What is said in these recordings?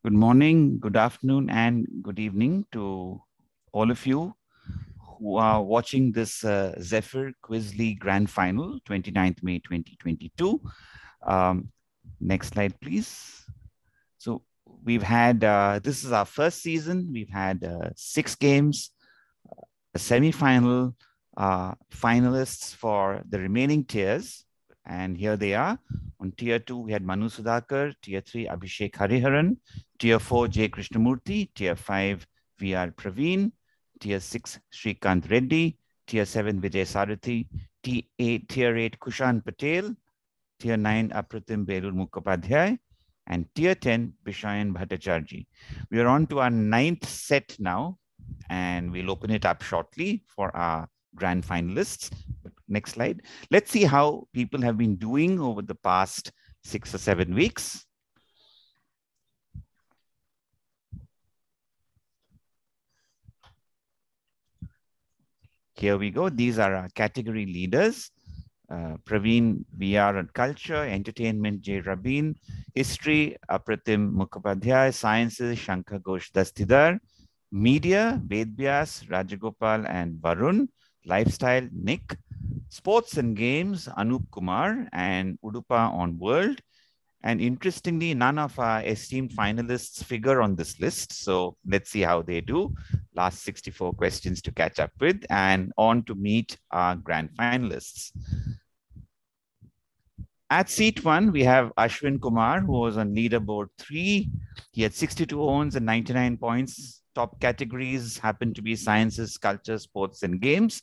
Good morning, good afternoon, and good evening to all of you who are watching this Zephyr Quiz League Grand Final, 29th May 2022. Next slide, please. So we've had, this is our first season. We've had 6 games, a semi-final, finalists for the remaining tiers. And here they are. On tier 2, we had Manu Sudhakar, tier 3, Abhishek Hariharan, tier 4, J. Krishnamurti, tier 5, VR Praveen, tier 6, Shrikant Reddy, tier 7, Vijay Sarathi, tier 8, Kushan Patel, tier 9, Apratim Belur Mukhopadhyay, and tier 10, Bishayan Bhattacharjee. We are on to our 9th set now, and we'll open it up shortly for our grand finalists. Next slide. Let's see how people have been doing over the past 6 or 7 weeks. Here we go. These are our category leaders. Praveen, VR and Culture, Entertainment, J. Rabin, History, Apratim Mukhopadhyay, Sciences, Shankar Ghosh Dastidar, Media, Vedbyas, Rajagopal and Varun, Lifestyle, Nick, Sports and Games, Anup Kumar and Udupa on World. And interestingly, none of our esteemed finalists figure on this list. So let's see how they do. Last 64 questions to catch up with and on to meet our grand finalists. At seat 1, we have Ashwin Kumar, who was on leaderboard 3. He had 62 owns and 99 points. Top categories happen to be sciences, culture, sports, and games.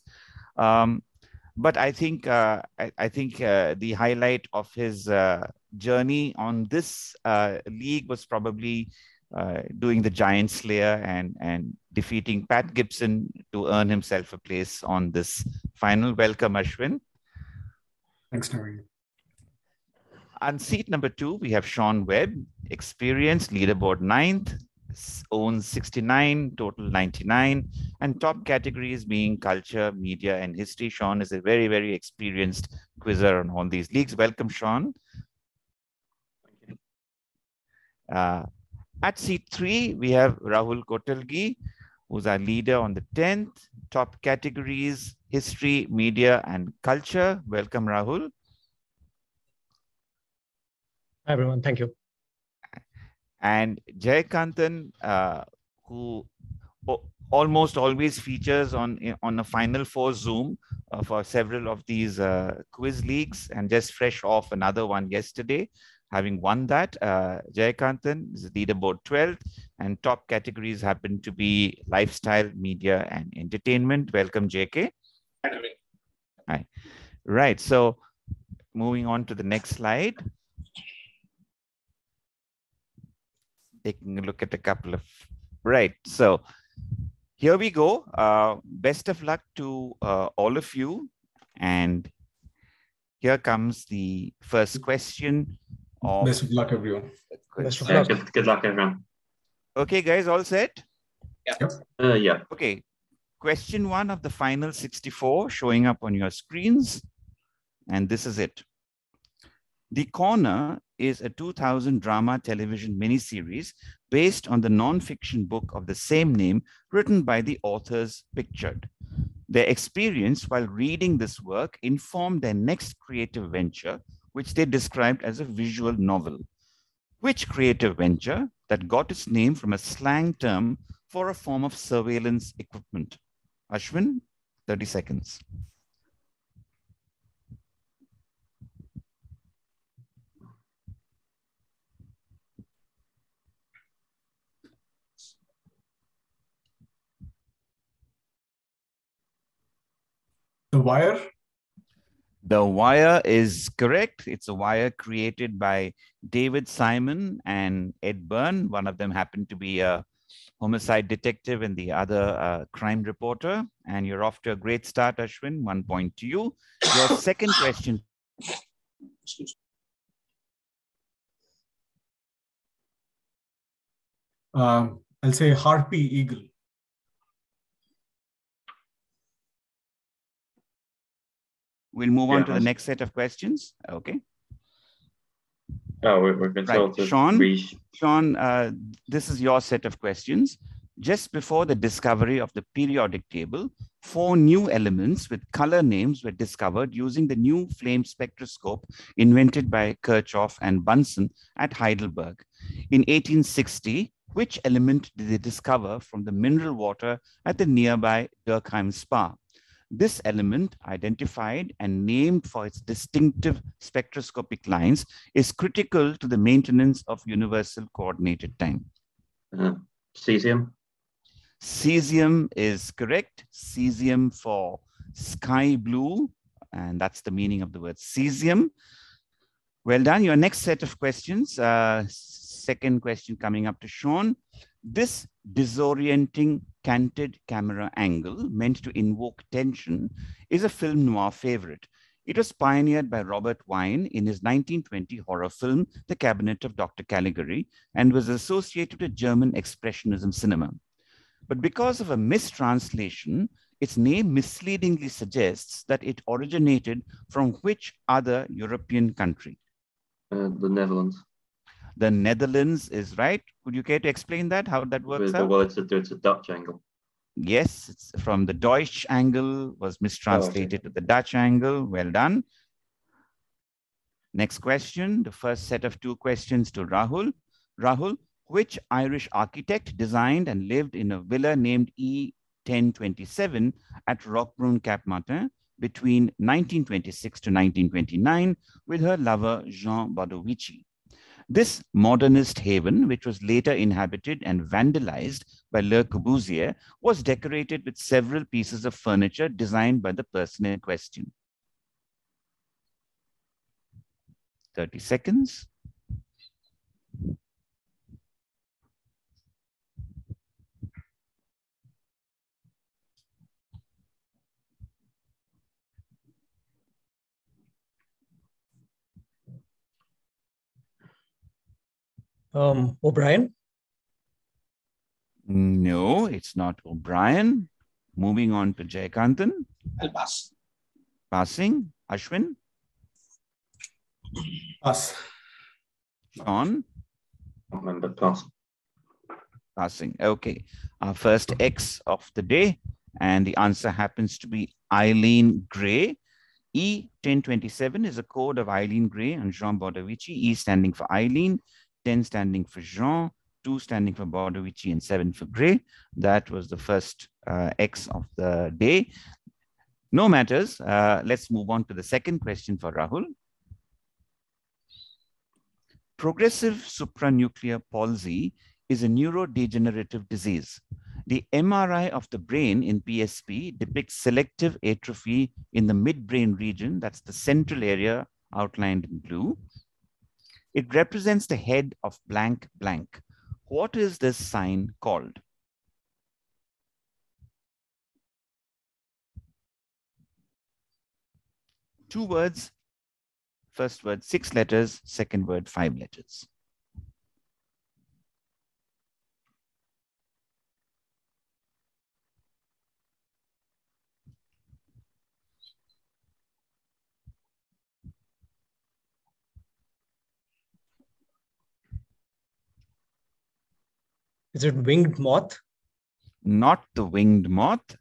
But I think the highlight of his journey on this league was probably doing the Giant Slayer and defeating Pat Gibson to earn himself a place on this final. Welcome, Ashwin. Thanks, Navin. On seat number 2, we have Seoan Webb, experienced, leaderboard 9th, owns 69, total 99, and top categories being culture, media, and history. Sean is a very, very experienced quizzer on all these leagues. Welcome, Sean. Thank you. At seat 3, we have Rahul Kottalgi, who's our leader on the 10th, top categories, history, media, and culture. Welcome, Rahul. Hi, everyone. Thank you. And Jayakanthan, who almost always features on a Final Four Zoom for several of these quiz leagues, and just fresh off another one yesterday, having won that. Jayakanthan is leaderboard 12th, and top categories happen to be lifestyle, media, and entertainment. Welcome, JK. Hi. Right. So moving on to the next slide. Taking a look at a couple of, right. So here we go. Best of luck to all of you. And here comes the first question. Best of luck, everyone. Best of luck. Good luck, everyone. Okay, guys, all set? Yep. Yeah. Okay. Question 1 of the final 64 showing up on your screens. And this is it. The Corner is a 2000 drama television miniseries based on the non-fiction book of the same name written by the authors pictured. Their experience while reading this work informed their next creative venture, which they described as a visual novel. Which creative venture that got its name from a slang term for a form of surveillance equipment? Ashwin, 30 seconds. The Wire? The Wire is correct. It's a wire created by David Simon and Ed Byrne. One of them happened to be a homicide detective and the other a crime reporter. And you're off to a great start, Ashwin. 1 point to you. Your second question. I'll say Harpy Eagle. We'll move on to the next set of questions. Okay. Oh, we've been told to Sean, this is your set of questions. Just before the discovery of the periodic table, 4 new elements with color names were discovered using the new flame spectroscope invented by Kirchhoff and Bunsen at Heidelberg. In 1860, which element did they discover from the mineral water at the nearby Durkheim Spa? This element, identified and named for its distinctive spectroscopic lines, is critical to the maintenance of universal coordinated time. Cesium. Cesium is correct. Cesium for sky blue, and that's the meaning of the word cesium. Well done. Your next set of questions, second question coming up to Sean. This disorienting canted camera angle meant to invoke tension is a film noir favorite. It was pioneered by Robert Wiene in his 1920 horror film, The Cabinet of Dr. Caligari, and was associated with German expressionism cinema. But because of a mistranslation, its name misleadingly suggests that it originated from which other European country? The Netherlands. The Netherlands is right. Would you care to explain that, how that works out? Well, it's a Dutch angle. Yes, it's from the Deutsch angle, was mistranslated to the Dutch angle. Well done. Next question, the first set of 2 questions to Rahul. Rahul, which Irish architect designed and lived in a villa named E1027 at Roquebrune Cap Martin between 1926 to 1929 with her lover Jean Badovici? This modernist haven, which was later inhabited and vandalized by Le Corbusier, was decorated with several pieces of furniture designed by the person in question. 30 seconds. O'Brien? No, it's not O'Brien. Moving on to Jayakanthan. I'll pass. Passing. Ashwin? Pass. Sean? Remember, pass. Passing. Okay. Our first X of the day, and the answer happens to be Eileen Gray. E1027 is a code of Eileen Gray and Jean Badovici, E standing for Eileen, 10 standing for Jean, 2 standing for Badovici, and 7 for Gray. That was the first X of the day. No matters. Let's move on to the second question for Rahul. Progressive supranuclear palsy is a neurodegenerative disease. The MRI of the brain in PSP depicts selective atrophy in the midbrain region, that's the central area outlined in blue. It represents the head of blank blank. What is this sign called? Two words. First word 6 letters, second word 5 letters. Is it winged moth? Not the winged moth.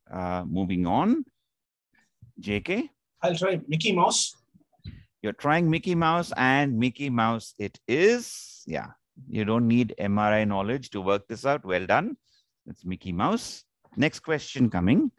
Moving on. JK? I'll try Mickey Mouse. You're trying Mickey Mouse, and Mickey Mouse it is. Yeah, you don't need MRI knowledge to work this out. Well done. That's Mickey Mouse. Next question coming.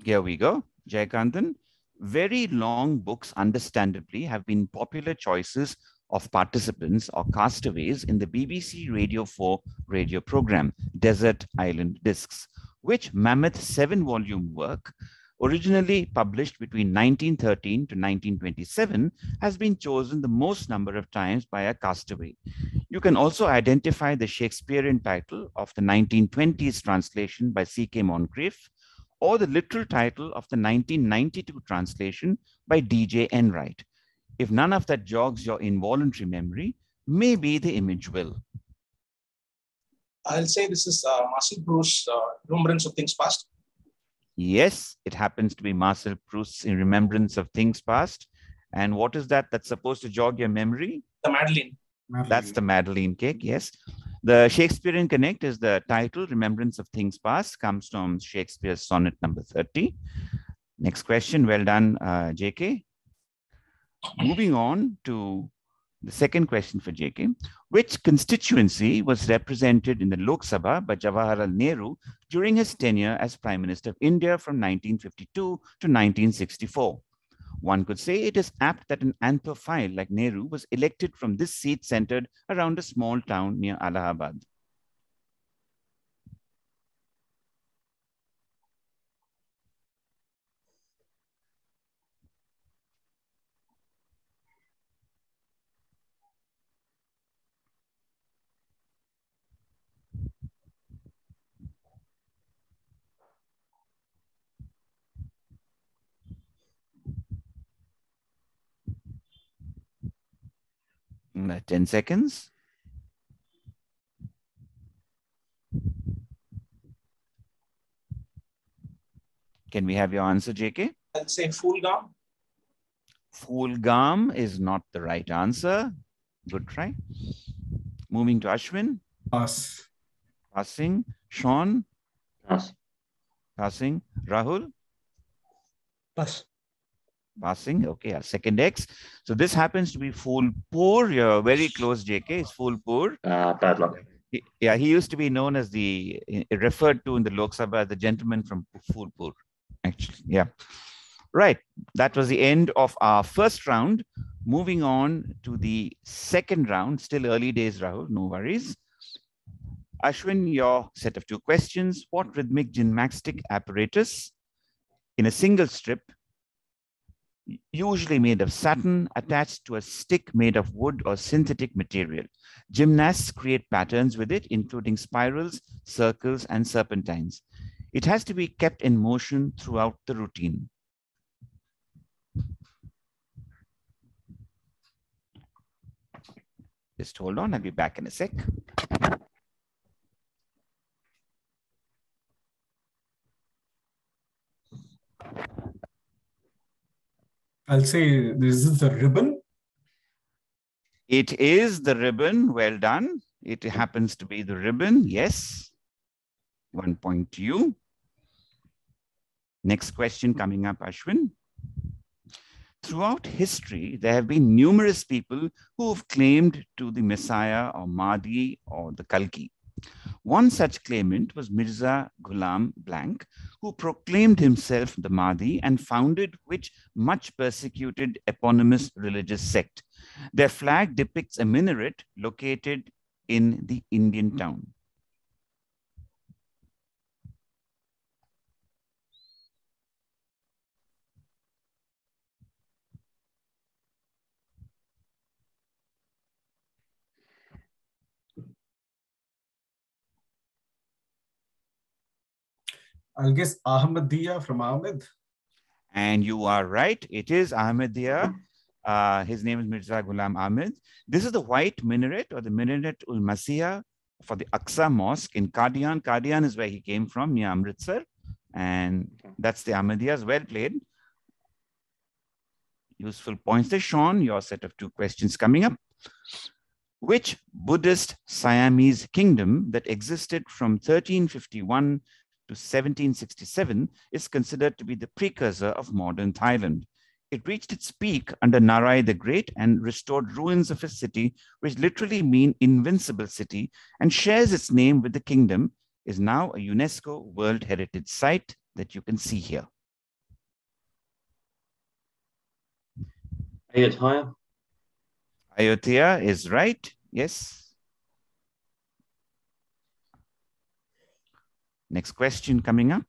Here we go. Jayakanthan. Very long books, understandably, have been popular choices of participants or castaways in the BBC Radio 4 radio program, Desert Island Discs, which mammoth 7-volume work, originally published between 1913 to 1927, has been chosen the most number of times by a castaway. You can also identify the Shakespearean title of the 1920s translation by C.K. Moncrief, or the literal title of the 1992 translation by D.J. Enright. If none of that jogs your involuntary memory, maybe the image will. I'll say this is Marcel Proust's Remembrance of Things Past. Yes, it happens to be Marcel Proust's In Remembrance of Things Past. And what is that that's supposed to jog your memory? The Madeleine. That's the Madeleine cake, yes. The Shakespearean Connect is the title, Remembrance of Things Past, comes from Shakespeare's sonnet number 30. Next question, well done, JK. Moving on to the second question for JK. Which constituency was represented in the Lok Sabha by Jawaharlal Nehru during his tenure as Prime Minister of India from 1952 to 1964? One could say it is apt that an Anthophile like Nehru was elected from this seat centered around a small town near Allahabad. In 10 seconds. Can we have your answer, JK? I'll say Fulgam. Fulgam is not the right answer. Good try. Moving to Ashwin. Pass. Passing. Sean. Pass. Passing. Rahul. Pass. Passing. Okay, our second X. So this happens to be Phulpur. You're very close, JK. It's Phulpur. Bad luck. Yeah, he used to be known as referred to in the Lok Sabha as the gentleman from Phulpur. Actually, yeah. Right. That was the end of our first round. Moving on to the second round. Still early days, Rahul. No worries. Ashwin, your set of 2 questions. What rhythmic gymnastic apparatus in a single strip, usually made of satin, attached to a stick made of wood or synthetic material? Gymnasts create patterns with it, including spirals, circles, and serpentines. It has to be kept in motion throughout the routine. Just hold on, I'll be back in a sec. I'll say this is the ribbon. It is the ribbon. Well done. It happens to be the ribbon. Yes. 1 point to you. Next question coming up, Ashwin. Throughout history, there have been numerous people who have claimed to the Messiah or Mahdi or the Kalki. One such claimant was Mirza Ghulam Blank, who proclaimed himself the Mahdi and founded which much persecuted eponymous religious sect. Their flag depicts a minaret located in the Indian town. I'll guess Ahmadiyya from Ahmed. And you are right. It is Ahmadiyya. His name is Mirza Ghulam Ahmed. This is the white minaret or the Minaret ul Masih for the Aqsa Mosque in Qadian. Qadian is where he came from, near Amritsar. And that's the Ahmadiyyas. Well played. Useful points there. Sean, your set of 2 questions coming up. Which Buddhist Siamese kingdom that existed from 1351 to 1767 is considered to be the precursor of modern Thailand? It reached its peak under Narai the Great and restored ruins of a city, which literally mean invincible city, and shares its name with the kingdom, is now a UNESCO World Heritage Site that you can see here. Ayutthaya. Ayutthaya is right. Yes. Next question coming up.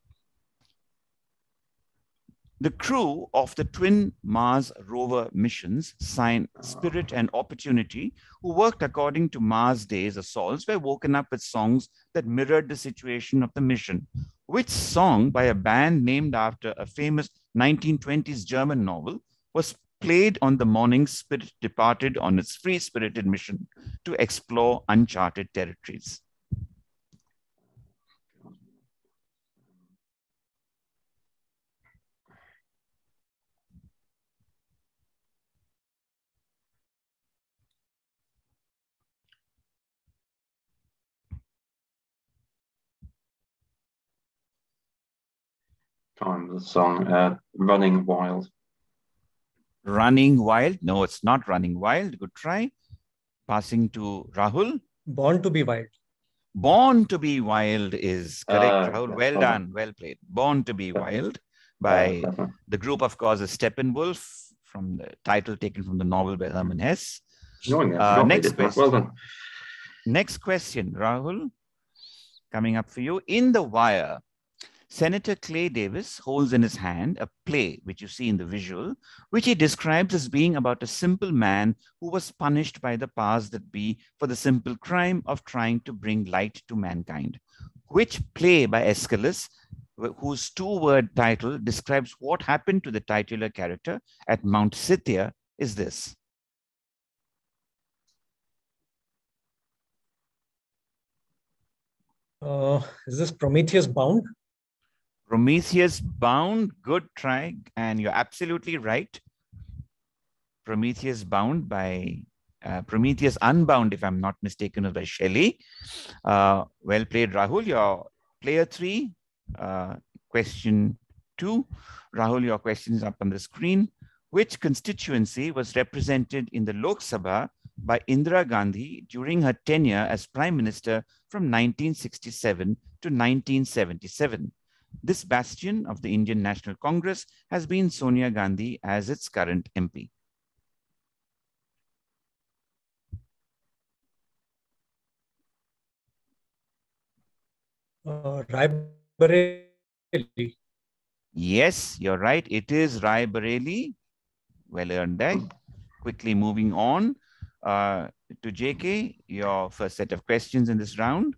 The crew of the twin Mars rover missions, Spirit and Opportunity, who worked according to Mars Day's assaults, were woken up with songs that mirrored the situation of the mission. Which song by a band named after a famous 1920s German novel was played on the morning Spirit departed on its free-spirited mission to explore uncharted territories? time of the song. Running Wild. Running Wild. No, it's not Running Wild. Good try. Passing to Rahul. Born to be Wild. Born to be Wild is correct, Rahul. Yes, Well done. Well played. Born to be Wild by the group, of course, is Steppenwolf, from the title taken from the novel by Herman Hesse. Next question. Well done. Next question, Rahul. Coming up for you. In The Wire, Senator Clay Davis holds in his hand a play, which you see in the visual, which he describes as being about a simple man who was punished by the powers that be for the simple crime of trying to bring light to mankind. Which play by Aeschylus, whose two-word title describes what happened to the titular character at Mount Scythia, is this? Is this Prometheus Bound? Prometheus Bound, good try, and you're absolutely right. Prometheus Bound by Prometheus Unbound, if I'm not mistaken, was by Shelley. Well played, Rahul. Your player 3, question 2. Rahul, your question is up on the screen. Which constituency was represented in the Lok Sabha by Indira Gandhi during her tenure as Prime Minister from 1967 to 1977? This bastion of the Indian National Congress has been Sonia Gandhi as its current MP. Raebareli. Yes, you're right. It is Raebareli. Well earned there. Quickly moving on to JK, your first set of questions in this round.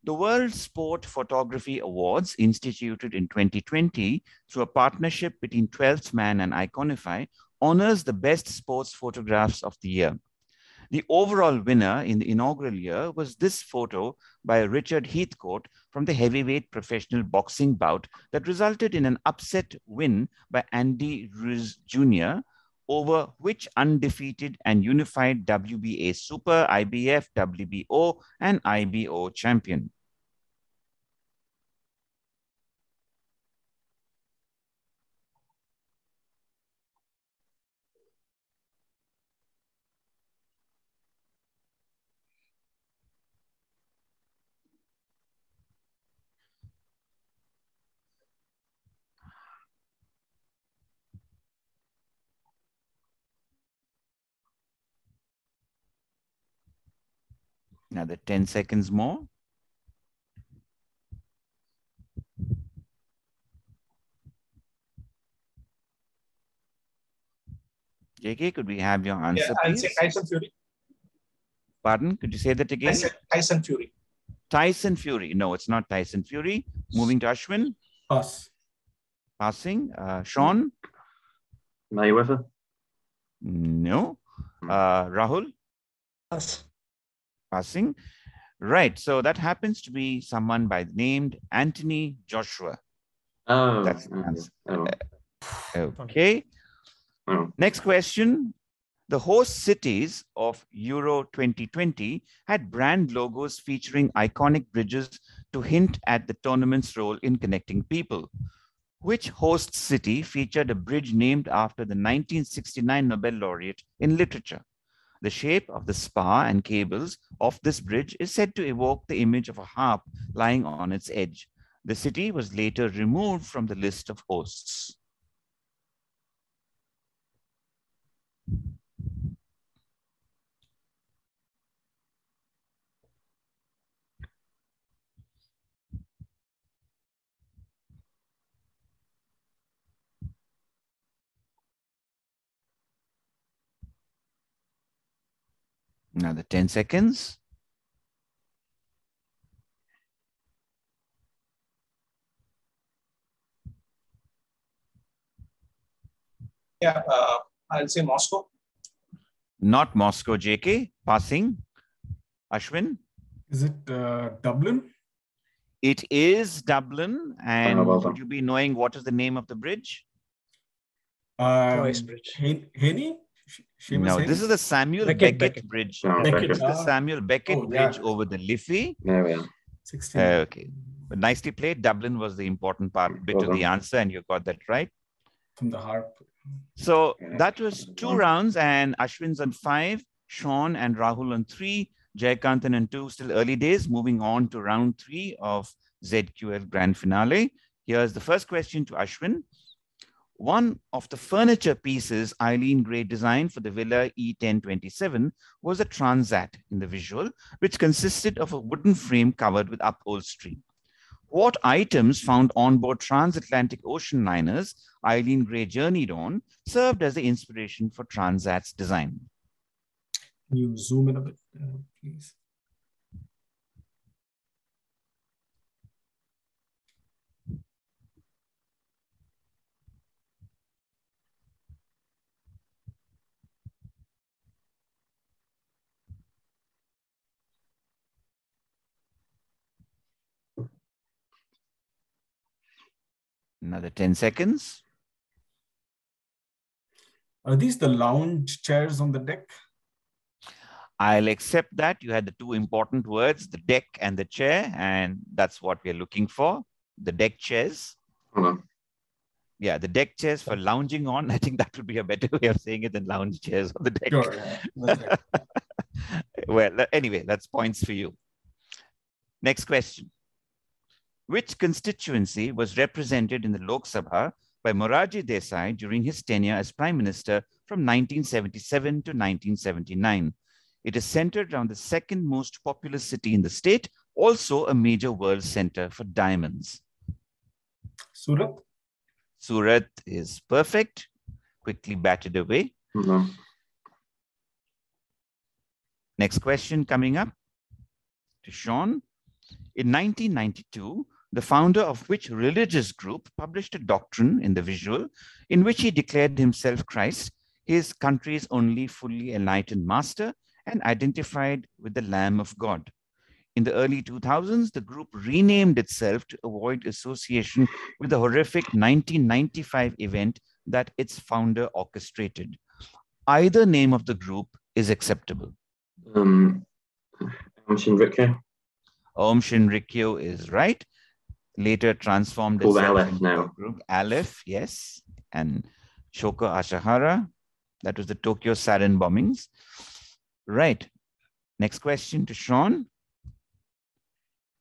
The World Sport Photography Awards, instituted in 2020 through a partnership between 12th Man and Iconify, honors the best sports photographs of the year. The overall winner in the inaugural year was this photo by Richard Heathcote from the heavyweight professional boxing bout that resulted in an upset win by Andy Ruiz Jr. over which undefeated and unified WBA Super, IBF, WBO, and IBO champion. Another 10 seconds more. JK, could we have your answer, I'll please? say Tyson Fury. Pardon? Could you say that again? I said Tyson Fury. Tyson Fury. No, it's not Tyson Fury. Moving to Ashwin. Pass. Passing. Sean? Mayweather. No. Rahul? Pass. Passing. Right. So that happens to be someone by the name Anthony Joshua. Oh, That's the answer. oh, Okay. oh. Next question. The host cities of Euro 2020 had brand logos featuring iconic bridges to hint at the tournament's role in connecting people. Which host city featured a bridge named after the 1969 Nobel laureate in literature? The shape of the spar and cables of this bridge is said to evoke the image of a harp lying on its edge. The city was later removed from the list of hosts. Another 10 seconds. Yeah, I'll say Moscow. Not Moscow, JK. Passing. Ashwin? Is it Dublin? It is Dublin. And well done. would you be knowing what is the name of the bridge? Troyes Bridge. Henny? No, this is the Samuel Beckett Beckett Bridge. Oh, Beckett. It's the Samuel Beckett Oh, yeah. Bridge over the Liffey. There we are. 69. Okay. But nicely played. Dublin was the important bit Well of the done. answer, and you got that right. From the harp. So Yeah. that was 2 rounds, and Ashwin's on 5, Sean and Rahul on 3, Jayakanthan on 2, still early days. Moving on to round 3 of ZQL Grand Finale. Here's the first question to Ashwin. One of the furniture pieces Eileen Gray designed for the Villa E1027 was a transat in the visual, which consisted of a wooden frame covered with upholstery. What items found on board transatlantic ocean liners Eileen Gray journeyed on served as the inspiration for Transat's design? Can you zoom in a bit, please? Another 10 seconds. Are these the lounge chairs on the deck? I'll accept that. You had the 2 important words, the deck and the chair, and that's what we're looking for, the deck chairs. Hold on. Yeah, the deck chairs for lounging on. I think that would be a better way of saying it than lounge chairs on the deck. Sure, yeah. That's right. Well, anyway, that's points for you. Next question. Which constituency was represented in the Lok Sabha by Morarji Desai during his tenure as Prime Minister from 1977 to 1979? It is centered around the second most populous city in the state, also a major world center for diamonds. Surat? Surat is perfect, quickly batted away. Hold on. Next question coming up to Sean. In 1992, the founder of which religious group published a doctrine in the visual in which he declared himself Christ, his country's only fully enlightened master, and identified with the Lamb of God? In the early 2000s, the group renamed itself to avoid association with the horrific 1995 event that its founder orchestrated. Either name of the group is acceptable. Om Shinrikyo. Om Shinrikyo is right. Later transformed Called itself Aleph into now. a group. Aleph, yes. And Shoko Asahara. That was the Tokyo sarin bombings. Right. Next question to Sean.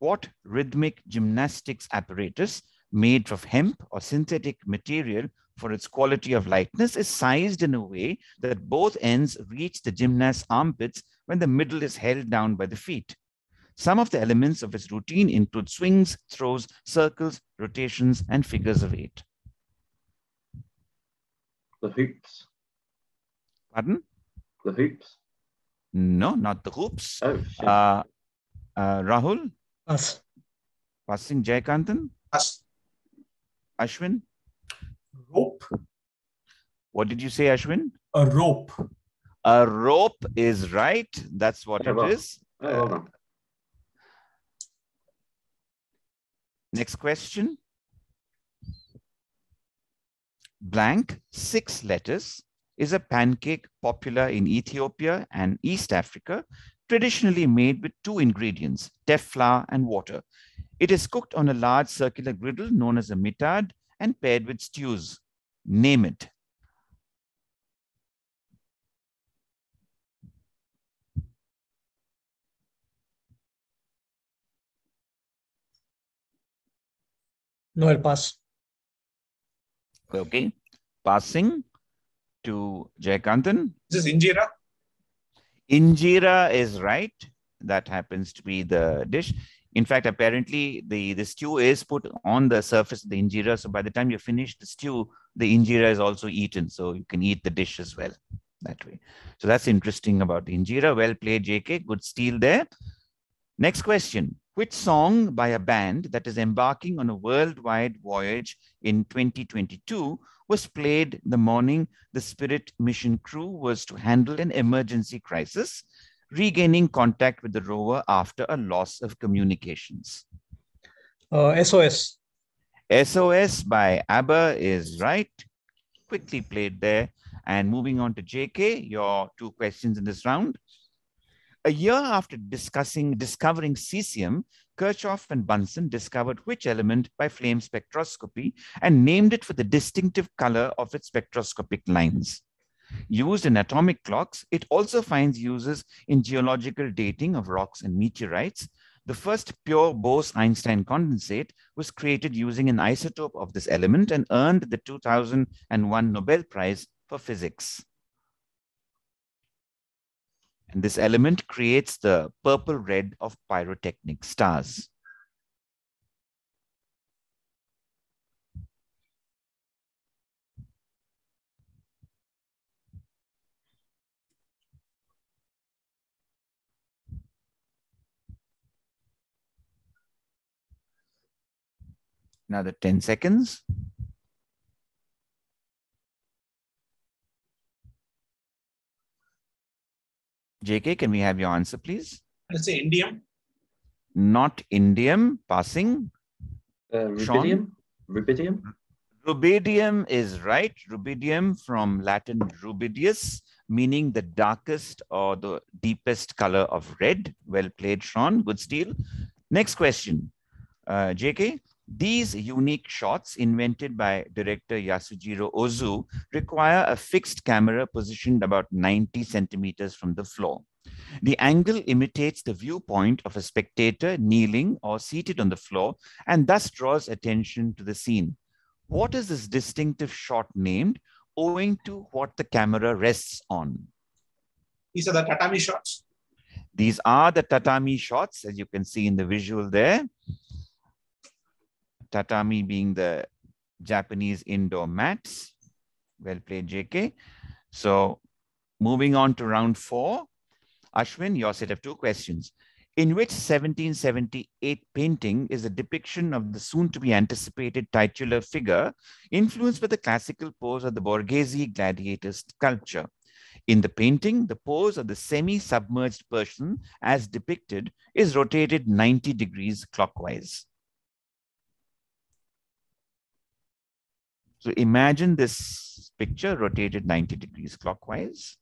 What rhythmic gymnastics apparatus made of hemp or synthetic material for its quality of lightness is sized in a way that both ends reach the gymnast's armpits when the middle is held down by the feet? Some of the elements of its routine include swings, throws, circles, rotations, and figures of 8. The hoops. Pardon? The hoops. No, not the hoops. Oh, shit. Rahul? Pass. Passing Jayakanthan? Pass. Ashwin? Rope? What did you say, Ashwin? A rope. A rope is right. That's what Yeah, it well. is. Oh, hold on. Next question. Blank, 6 letters, is a pancake popular in Ethiopia and East Africa, traditionally made with 2 ingredients, teff flour and water. It is cooked on a large circular griddle known as a mitad and paired with stews. Name it. No, I'll pass. Okay. Passing to Jayakanthan. This is Injera. Injera is right. That happens to be the dish. In fact, apparently the stew is put on the surface of the injera. So by the time you finish the stew, the injera is also eaten. So you can eat the dish as well that way. So that's interesting about the injera. Well played, JK. Good steal there. Next question. Which song by a band that is embarking on a worldwide voyage in 2022 was played the morning the Spirit mission crew was to handle an emergency crisis, regaining contact with the rover after a loss of communications? SOS. SOS by ABBA is right. Quickly played there. And moving on to JK, your 2 questions in this round. A year after discovering cesium, Kirchhoff and Bunsen discovered which element by flame spectroscopy and named it for the distinctive color of its spectroscopic lines. Used in atomic clocks, it also finds uses in geological dating of rocks and meteorites. The first pure Bose-Einstein condensate was created using an isotope of this element and earned the 2001 Nobel Prize for Physics. And this element creates the purple red of pyrotechnic stars. Another 10 seconds. JK, can we have your answer, please? Let's say indium. Not indium. Passing. Rubidium? Rubidium? Rubidium is right. Rubidium from Latin rubidius, meaning the darkest or the deepest color of red. Well played, Sean. Good steal. Next question. JK, these unique shots invented by director Yasujiro Ozu require a fixed camera positioned about 90 centimeters from the floor. The angle imitates the viewpoint of a spectator kneeling or seated on the floor and thus draws attention to the scene. What is this distinctive shot named, owing to what the camera rests on? These are the tatami shots. These are the tatami shots, as you can see in the visual there. Tatami being the Japanese indoor mats. Well played, JK. So moving on to round 4. Ashwin, your set of 2 questions. In which 1778 painting is a depiction of the soon-to-be anticipated titular figure influenced by the classical pose of the Borghese gladiator sculpture? In the painting, the pose of the semi-submerged person as depicted is rotated 90 degrees clockwise. So imagine this picture rotated 90 degrees clockwise.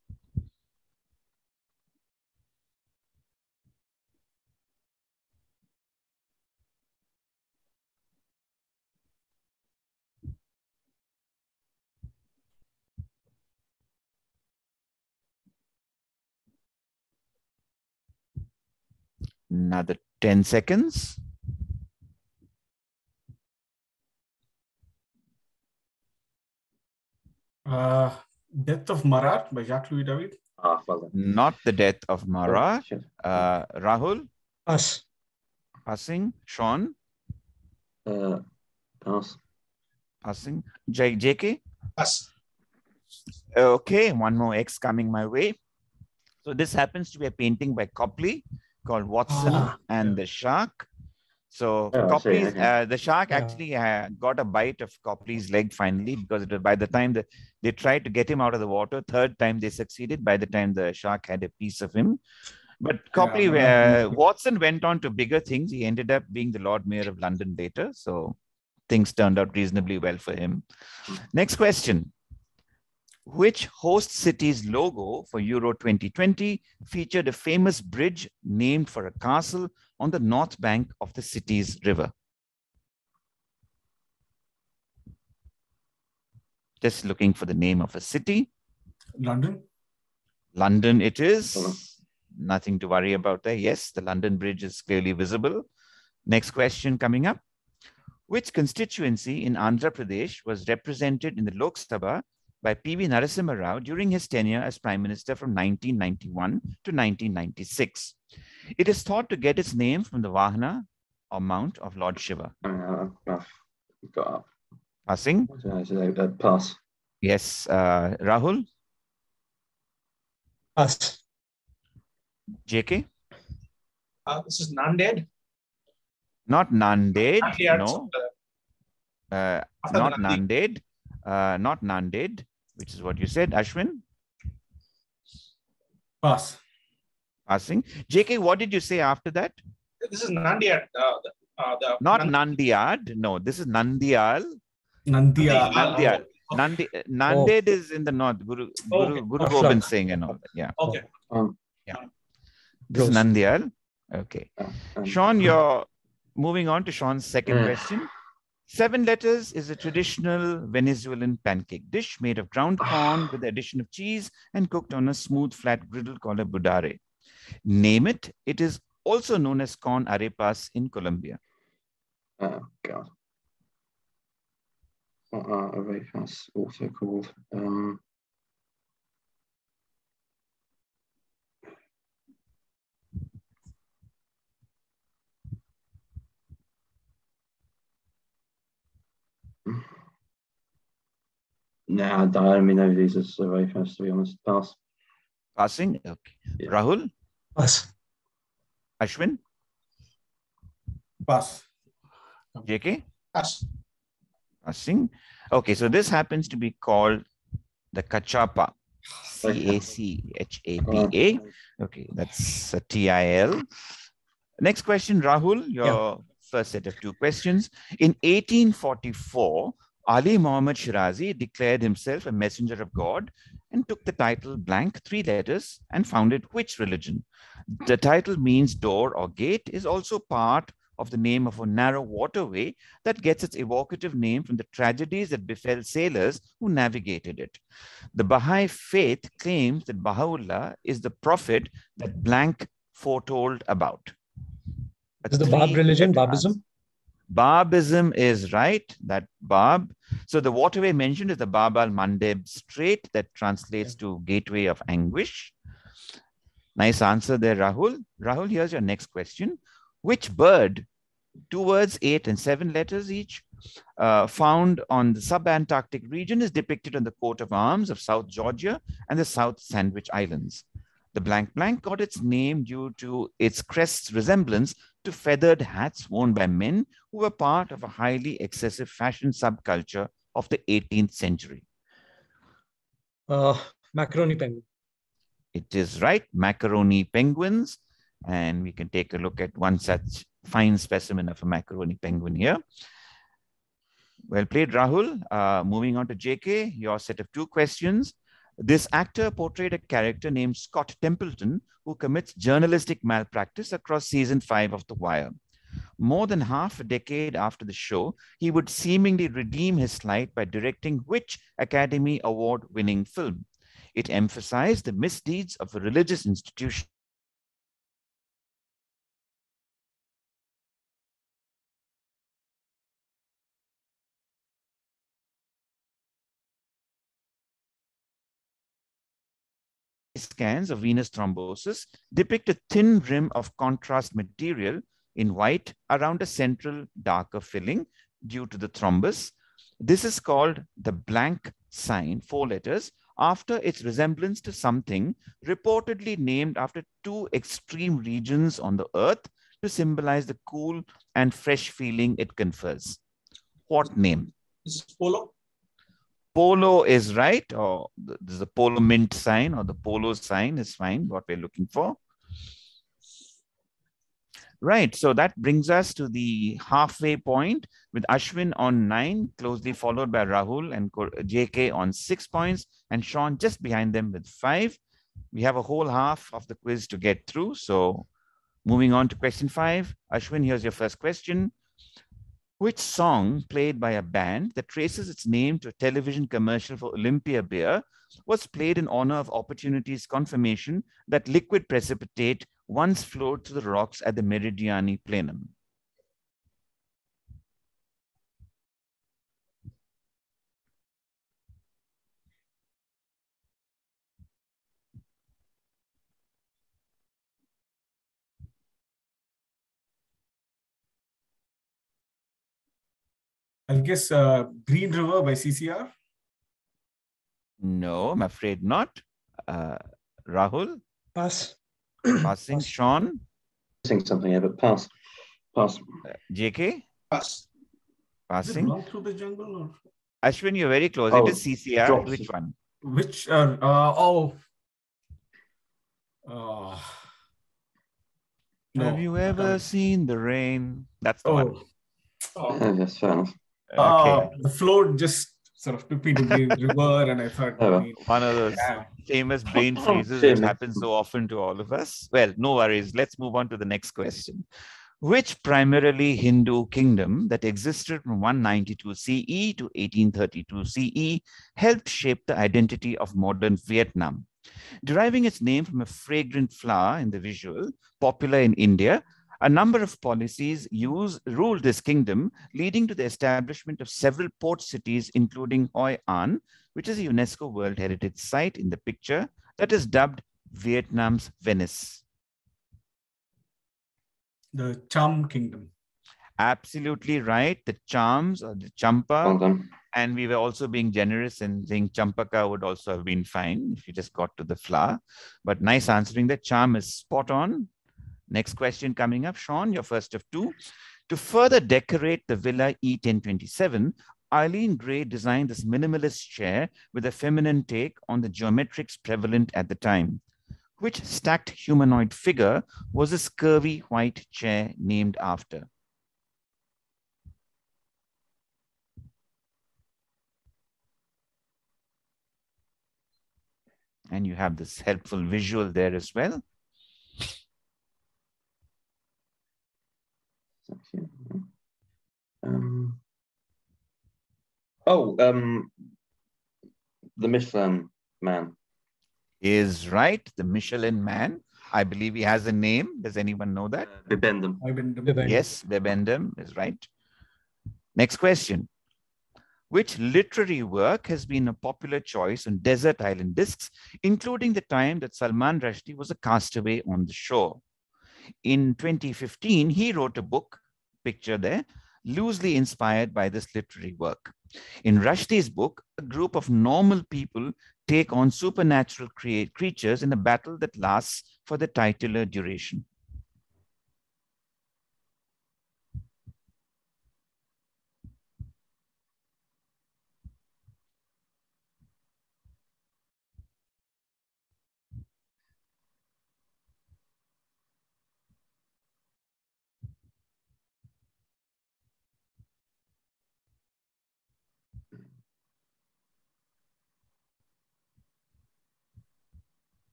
Another 10 seconds. Death of Marat by Jacques-Louis David. Ah, well done. Not the death of Marat. Shit. Rahul, Pass. passing. Sean, Pass. passing. JK. Pass. Okay, one more X coming my way. So this happens to be a painting by Copley called Watson and the Shark. So Oh, I see, Copley's, okay. the shark actually got a bite of Copley's leg finally, because it was by the time they tried to get him out of the water, third time they succeeded by the time the shark had a piece of him. But Copley, Watson went on to bigger things. He ended up being the Lord Mayor of London later. So things turned out reasonably well for him. Next question. Which host city's logo for Euro 2020 featured a famous bridge named for a castle on the north bank of the city's river? Just looking for the name of a city. London. London it is. Nothing to worry about there. Yes, the London Bridge is clearly visible. Next question coming up. Which constituency in Andhra Pradesh was represented in the Lok Sabha by P.V. Narasimha Rao during his tenure as Prime Minister from 1991 to 1996? It is thought to get its name from the Vahana or mount of Lord Shiva. I've got up. Passing? Pass. Yes. Rahul? Pass. JK? This is Nanded. Not Nanded. Nanded, No. after Not Nandi. Nanded. Not Nanded, which is what you said. Ashwin? Pass. Passing. JK, what did you say after that? This is Nandiad. Not Nandiad. No, this is Nandial. Nandial. Nandial. Okay. Nanded is in the north. Guru Okay. Gobind Singh and all that. Yeah. Okay. Yeah. This is Close. Nandyal. Okay. Sean, you're moving on to Sean's second Yeah. question. 7 letters is a traditional Venezuelan pancake dish made of ground corn with the addition of cheese and cooked on a smooth flat griddle called a budare. Name it. It is also known as corn arepas in Colombia. Oh, God. What are arepas also called? Nah, I don't know these as arepas, to be honest. Pass. Passing? Okay. Yeah. Rahul? Pass. Ashwin? Pass. JK? Pass. Passing. Okay, so this happens to be called the cachapa. C-A-C-H-A-P-A. Okay, that's a T-I-L. Next question, Rahul, your first set of 2 questions. In 1844, Ali Muhammad Shirazi declared himself a messenger of God and took the title blank 3 letters and founded which religion? The title means door or gate, is also part of the name of a narrow waterway that gets its evocative name from the tragedies that befell sailors who navigated it. The Baha'i faith claims that Baha'u'llah is the prophet that blank foretold about. Is the Bab religion, Babism? Babism is right, that Bab. So the waterway mentioned is the Bab al-Mandeb Strait that translates to Gateway of Anguish. Nice answer there, Rahul. Rahul, here's your next question. Which bird, 2 words, 8 and 7 letters each, found on the subantarctic region is depicted on the coat of arms of South Georgia and the South Sandwich Islands? The blank blank got its name due to its crest's resemblance to feathered hats worn by men who were part of a highly excessive fashion subculture of the 18th century. Macaroni penguin. It is right, macaroni penguins. And we can take a look at one such fine specimen of a macaroni penguin here. Well played, Rahul. Moving on to JK, your set of 2 questions. This actor portrayed a character named Scott Templeton who commits journalistic malpractice across season 5 of The Wire. More than half a decade after the show, he would seemingly redeem his slight by directing which Academy Award-winning film? It emphasized the misdeeds of a religious institution. Scans of venous thrombosis depict a thin rim of contrast material in white around a central darker filling due to the thrombus. This is called the blank sign, 4 letters, after its resemblance to something reportedly named after 2 extreme regions on the earth to symbolize the cool and fresh feeling it confers. What name? This is polo. Polo is right, or this is the polo mint sign, or the polo sign is fine, what we're looking for. Right, so that brings us to the halfway point with Ashwin on 9, closely followed by Rahul and JK on 6 points, and Sean just behind them with 5. We have a whole half of the quiz to get through. So moving on to question 5. Ashwin, here's your first question. Which song played by a band that traces its name to a television commercial for Olympia beer was played in honor of Opportunity's confirmation that liquid precipitate once flowed through the rocks at the Meridiani Planum? I'll guess Green River by CCR. No, I'm afraid not. Rahul? Pass. Passing. Pass. Sean? Missing something here, but pass. Pass. JK? Pass. Is it Passing. Run Through the Jungle or Ashwin, you're very close. Oh, it is CCR. drops. Which one? which? No. Have you ever seen the rain? That's the one. Oh, Oh, Yes, fair enough. Okay. the float just sort of took me to the river, and I thought, Oh, I mean, One of those yeah. famous brain freezes Shame. which happens so often to all of us. Well, no worries. Let's move on to the next question. Which primarily Hindu kingdom that existed from 192 CE to 1832 CE helped shape the identity of modern Vietnam? Deriving its name from a fragrant flower in the visual, popular in India, a number of policies ruled this kingdom, leading to the establishment of several port cities, including Hoi An, which is a UNESCO World Heritage Site in the picture that is dubbed Vietnam's Venice. The Cham Kingdom. Absolutely right. The charms or the champa. Well done. And we were also being generous and saying champaka would also have been fine if you just got to the flower. But nice answering. The charm is spot on. Next question coming up, Sean, your first of two. To further decorate the Villa E1027, Eileen Gray designed this minimalist chair with a feminine take on the geometrics prevalent at the time. Which stacked humanoid figure was this curvy white chair named after? And you have this helpful visual there as well. The Michelin Man. Is right, the Michelin Man. I believe he has a name. Does anyone know that? Bibendum. Yes, Bibendum is right. Next question. Which literary work has been a popular choice on desert island discs, including the time that Salman Rushdie was a castaway on the shore? In 2015, he wrote a book, picture there, loosely inspired by this literary work. In Rushdie's book, a group of normal people take on supernatural creatures in a battle that lasts for the titular duration.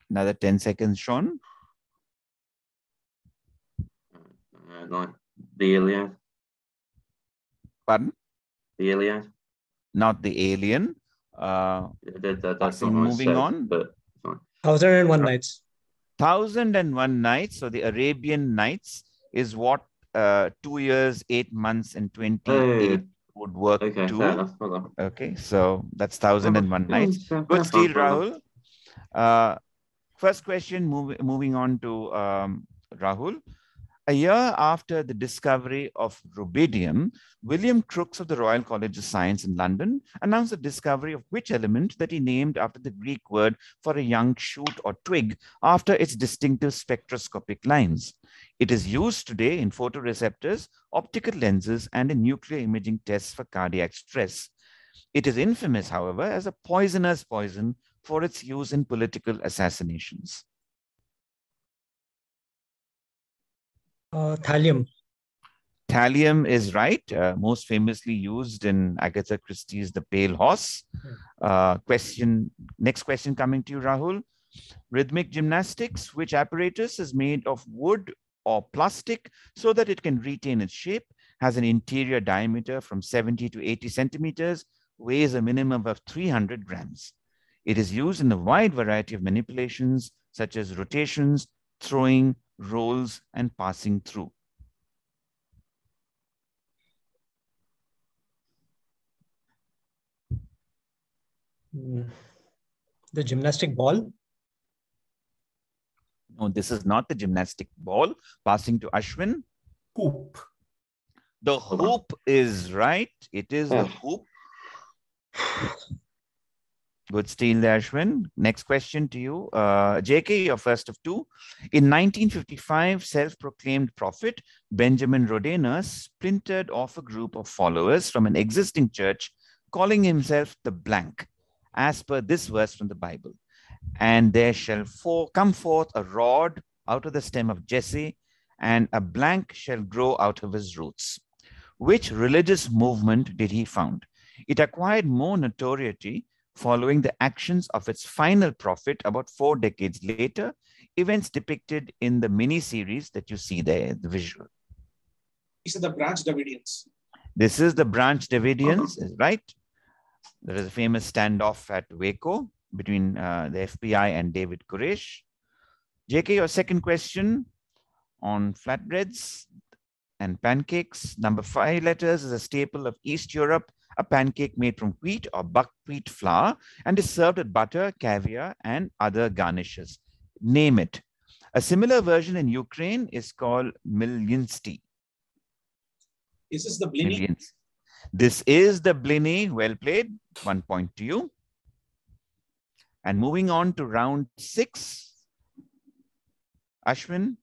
Another 10 seconds, Sean. Like the Iliad. Pardon? The Iliad. Not the Alien. That's not moving on. But 1001 Nights. 1001 Nights, so the Arabian Nights is what 2 years, 8 months, and 28 would work okay, to. fair enough. Hold on. Okay, so that's 1001 Nights. Good That's steal, fine, Rahul. First question, moving on to Rahul. A year after the discovery of rubidium, William Crookes of the Royal College of Science in London announced the discovery of which element that he named after the Greek word for a young shoot or twig after its distinctive spectroscopic lines. It is used today in photoreceptors, optical lenses, and in nuclear imaging tests for cardiac stress. It is infamous, however, as a poisoner's poison for its use in political assassinations. Thallium. Thallium is right, most famously used in Agatha Christie's The Pale Horse. Next question coming to you, Rahul. Rhythmic gymnastics, which apparatus is made of wood or plastic so that it can retain its shape, has an interior diameter from 70 to 80 centimeters, weighs a minimum of 300 grams. It is used in a wide variety of manipulations, such as rotations, throwing, rolls, and passing through. The gymnastic ball? No, this is not the gymnastic ball. Passing to Ashwin. Hoop. The hoop is right. It is the hoop. Good steal there, Ashwin. Next question to you. JK, your first of two. In 1955, self-proclaimed prophet Benjamin Rodena splintered off a group of followers from an existing church, calling himself the blank, as per this verse from the Bible. And there shall come forth a rod out of the stem of Jesse, and a blank shall grow out of his roots. Which religious movement did he found? It acquired more notoriety following the actions of its final prophet about 4 decades later, events depicted in the mini-series that you see there, the visual. These are the Branch Davidians. This is the Branch Davidians, right? There is a famous standoff at Waco between the FBI and David Koresh. JK, your second question on flatbreads and pancakes. Number 5 letters is a staple of East Europe, a pancake made from wheat or buckwheat flour and is served with butter, caviar, and other garnishes. Name it. A similar version in Ukraine is called Milinsky. Is this the blini? Millions. This is the blini. Well played. 1 point to you. And moving on to round 6. Ashwin,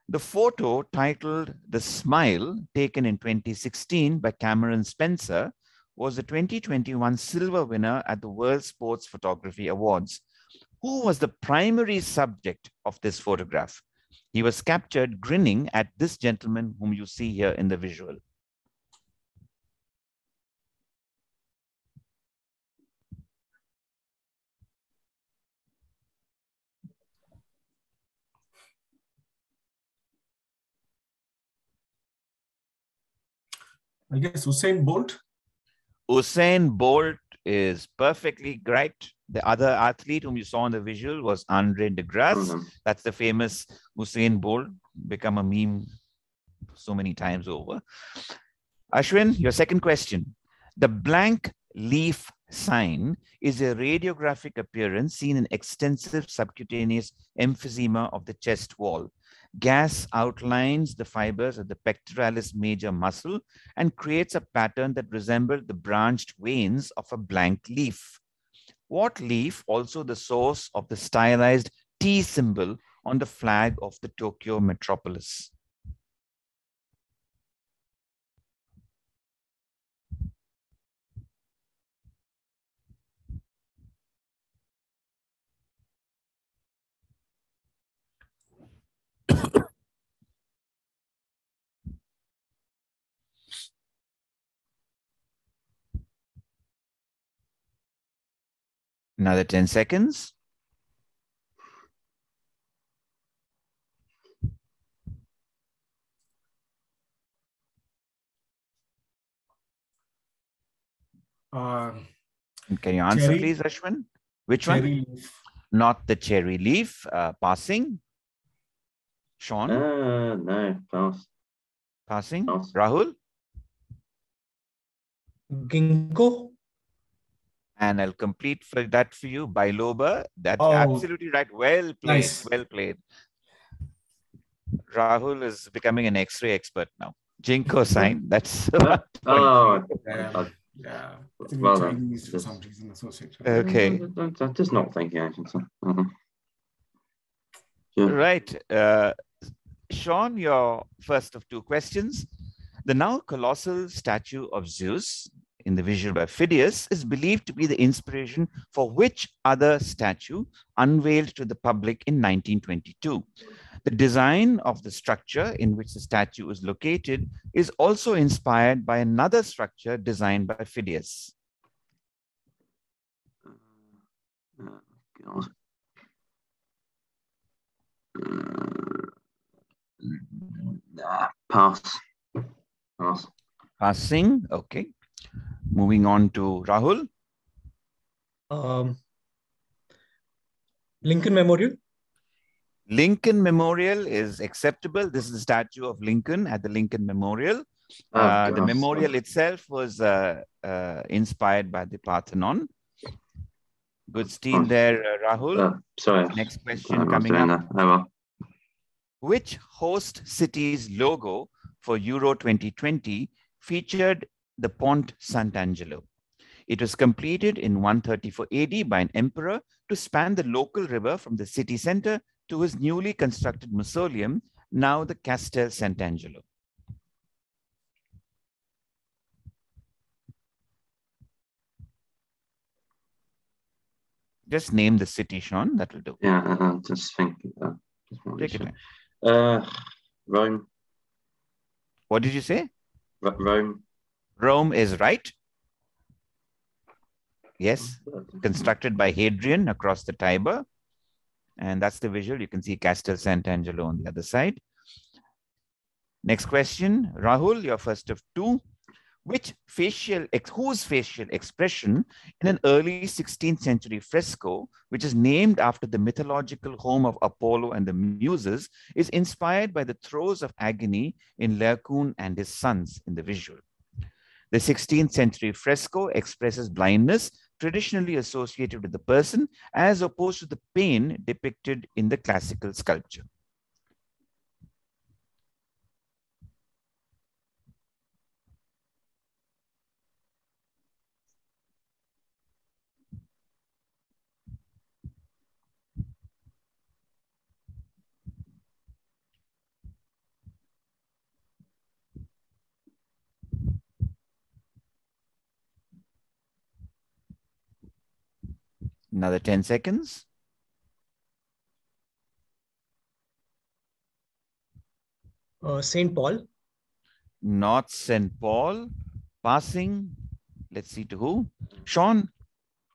the photo titled The Smile, taken in 2016 by Cameron Spencer, was the 2021 silver winner at the World Sports Photography Awards. Who was the primary subject of this photograph? He was captured grinning at this gentleman whom you see here in the visual. I guess Usain Bolt. Usain Bolt is perfectly right. The other athlete whom you saw in the visual was Andre DeGrasse. That's the famous Usain Bolt, become a meme so many times over. Ashwin, your second question. The blank leaf sign is a radiographic appearance seen in extensive subcutaneous emphysema of the chest wall. Gas outlines the fibers of the pectoralis major muscle and creates a pattern that resembles the branched veins of a blank leaf. What leaf, also the source of the stylized T symbol on the flag of the Tokyo metropolis? Another 10 seconds. Can you answer, cherry, please, Ashwin? Which cherry one? leaf. Not the cherry leaf. Passing. Sean? No, pass. Passing. Pass. Rahul? Ginkgo. And I'll complete for that for you. Biloba. That's Oh, absolutely right. Well played. nice. Well played. Rahul is becoming an X-ray expert now. Ginkgo sign. That's Oh, Yeah. I think well the done. Chinese for some reason associated. okay. I'm just not thinking, actually. Yeah. Right. Sean, your first of 2 questions. The now colossal statue of Zeus in the visual by Phidias is believed to be the inspiration for which other statue unveiled to the public in 1922. The design of the structure in which the statue is located is also inspired by another structure designed by Phidias. God. Pass. Pass. Passing. Okay. Moving on to Rahul. Lincoln Memorial. Lincoln Memorial is acceptable. This is the statue of Lincoln at the Lincoln Memorial. The memorial itself was inspired by the Parthenon. Good steal there, Rahul. Sorry. Next question coming up. Well. Which host city's logo for Euro 2020 featured the Pont Sant'Angelo? It was completed in 134 AD by an emperor to span the local river from the city center to his newly constructed mausoleum, now the Castel Sant'Angelo. Just name the city, Sean. That will do. Yeah, just think. Take your time. Rome. What did you say? Rome. Rome is right. Yes, constructed by Hadrian across the Tiber. And that's the visual. You can see Castel Sant'Angelo on the other side. Next question, Rahul, your first of two. Whose facial expression in an early 16th century fresco, which is named after the mythological home of Apollo and the Muses, is inspired by the throes of agony in Laocoon and his sons in the visual? The 16th century fresco expresses blindness traditionally associated with the person as opposed to the pain depicted in the classical sculpture. Another 10 seconds. St. Paul. Not St. Paul. Passing. Let's see to who? Sean?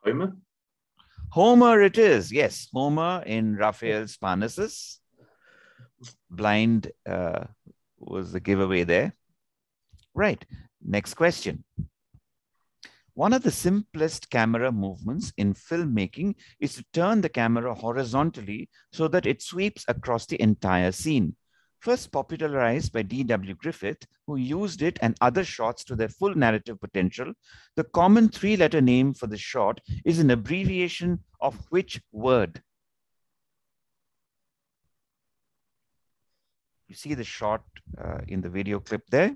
Homer? Homer it is. Yes, Homer in Raphael's Parnassus. Blind was the giveaway there. Right. Next question. One of the simplest camera movements in filmmaking is to turn the camera horizontally so that it sweeps across the entire scene. First popularized by D.W. Griffith, who used it and other shots to their full narrative potential, the common three-letter name for the shot is an abbreviation of which word? You see the shot in the video clip there?